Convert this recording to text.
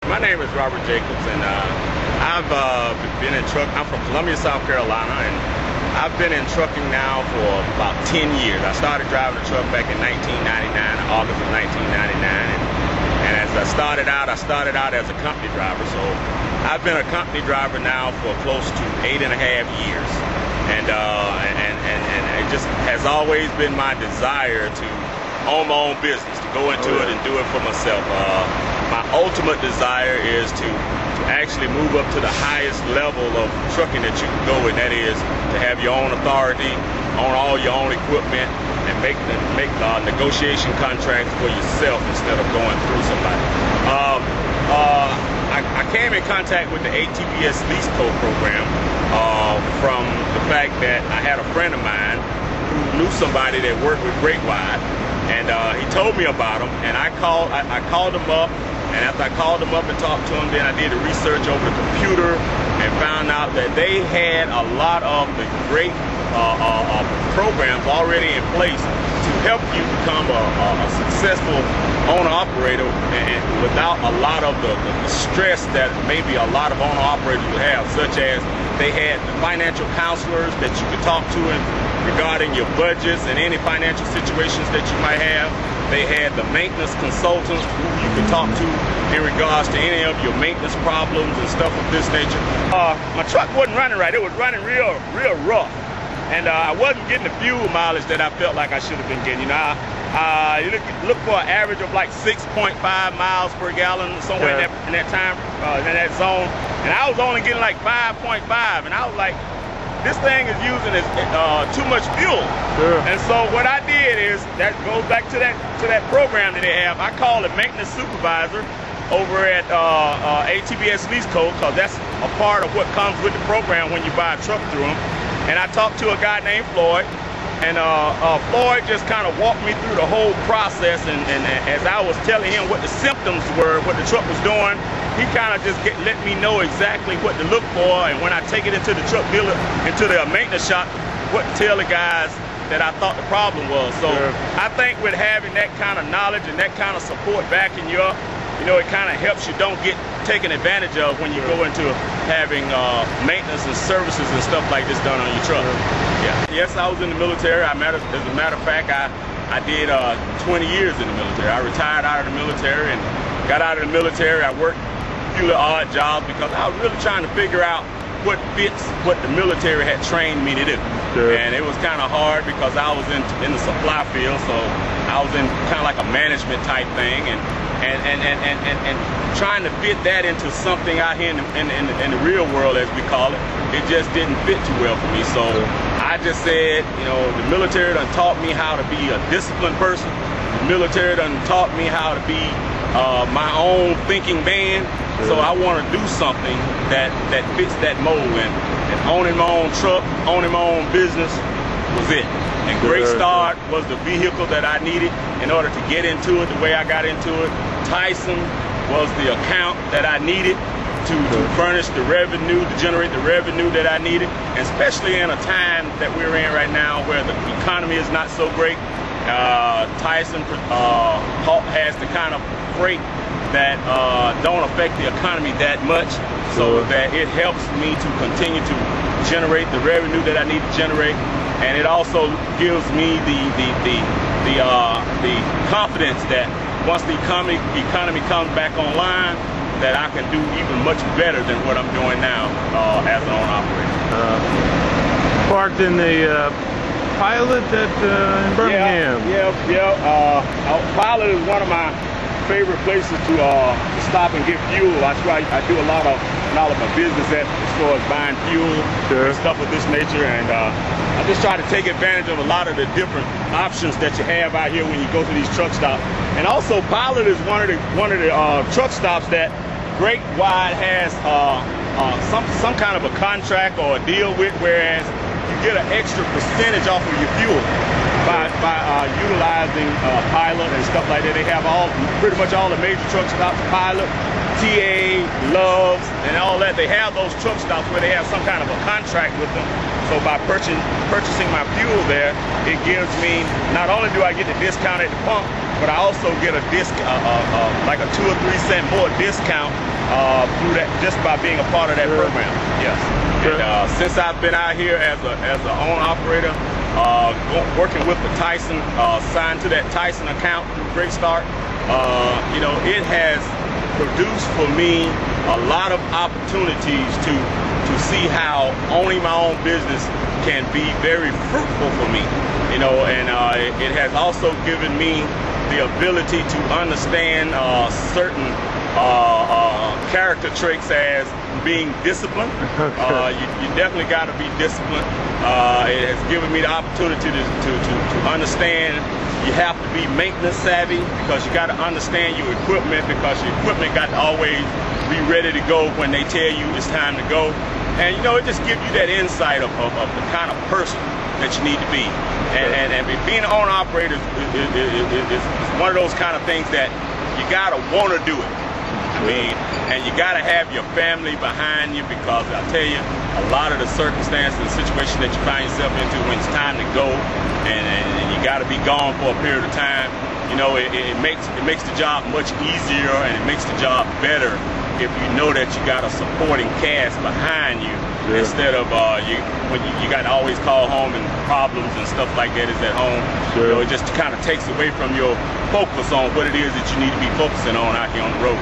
My name is Robert Jacobs, and I've been in truck. I'm from Columbia, South Carolina, and I've been in trucking now for about 10 years. I started driving a truck back in 1999, August of 1999, and as I started out as a company driver. So I've been a company driver now for close to 8.5 years, and it just has always been my desire to own my own business, to go into it and do it for myself. My ultimate desire is to actually move up to the highest level of trucking that you can go, and that is to have your own authority, own all your own equipment, and make negotiation contracts for yourself instead of going through somebody. I came in contact with the ATBS Leasco program from the fact that I had a friend of mine who knew somebody that worked with Greatwide, and he told me about them, and I called him up. And after I called them up and talked to them, then I did the research over the computer and found out that they had a lot of the great programs already in place to help you become a successful owner-operator, and without a lot of the stress that maybe a lot of owner-operators would have, such as they had the financial counselors that you could talk to regarding your budgets and any financial situations that you might have. They had the maintenance consultants who you could talk to in regards to any of your maintenance problems and stuff of this nature. My truck wasn't running right. It was running real rough. And I wasn't getting the fuel mileage that I felt like I should have been getting. You know, you look for an average of like 6.5 miles per gallon, somewhere in that time, in that zone. And I was only getting like 5.5, and I was like, this thing is using too much fuel. And so what I did is, that goes back to that program that they have. I called a maintenance supervisor over at ATBS Leasco, because that's a part of what comes with the program when you buy a truck through them. And I talked to a guy named Floyd, and Floyd just kind of walked me through the whole process, and as I was telling him what the symptoms were, what the truck was doing, he kind of just let me know exactly what to look for, and when I take it into the truck dealer, into the maintenance shop, what to tell the guys that I thought the problem was. So I think with having that kind of knowledge and that kind of support backing you up, you know, it kind of helps you don't get taken advantage of when you go into having maintenance and services and stuff like this done on your truck. Yes, I was in the military. As a matter of fact, I did 20 years in the military. I retired out of the military and got out of the military. I worked a few odd jobs because I was really trying to figure out what fits what the military had trained me to do. And it was kind of hard because I was in the supply field, so I was in kind of like a management type thing, and trying to fit that into something out here in the real world, as we call it, it just didn't fit too well for me. So I just said, you know, the military done taught me how to be a disciplined person. The military done taught me how to be my own thinking man. So I want to do something that fits that mold, and owning my own truck, owning my own business was it. And Great Start was the vehicle that I needed in order to get into it the way I got into it. Tyson was the account that I needed to furnish the revenue, to generate the revenue that I needed, and especially in a time that we're in right now where the economy is not so great. Tyson has the kind of freight that don't affect the economy that much, so that it helps me to continue to generate the revenue that I need to generate, and it also gives me the confidence that once the economy comes back online, that I can do even much better than what I'm doing now as an owner-operator. Parked in the Pilot in Birmingham. Pilot is one of my favorite places to stop and get fuel. That's why I do a lot of my business as far as buying fuel and stuff of this nature, and I just try to take advantage of a lot of the different options that you have out here when you go to these truck stops. And also, Pilot is one of the truck stops that Greatwide has some kind of a contract or a deal with, whereas you get an extra percentage off of your fuel by utilizing Pilot and stuff like that. They have pretty much all the major truck stops Pilot. TA, Loves, and all that, they have those truck stops where they have some kind of a contract with them. So by purchasing my fuel there, it gives me, not only do I get the discount at the pump, but I also get a like a 2 or 3 cent more discount through that, just by being a part of that program. Yes. And since I've been out here as an owner operator, working with the Tyson, signed to that Tyson account through Great Start, you know, it has produced for me a lot of opportunities to see how owning my own business can be very fruitful for me, you know, and it has also given me the ability to understand certain character traits as being disciplined. You definitely got to be disciplined. It has given me the opportunity to understand you have to be maintenance savvy, because you got to understand your equipment, because your equipment got to always be ready to go when they tell you it's time to go. And you know, it just gives you that insight of the kind of person that you need to be. And being an owner operator is one of those kind of things that you gotta want to do it. I mean, and you gotta have your family behind you, because I tell you, a lot of the circumstances and situations that you find yourself into when it's time to go, and you gotta be gone for a period of time, you know, it makes the job much easier, and it makes the job better if you know that you got a supporting cast behind you, instead of when you got to always call home and problems and stuff like that is at home. You know, it just kind of takes away from your focus on what it is that you need to be focusing on out here on the road.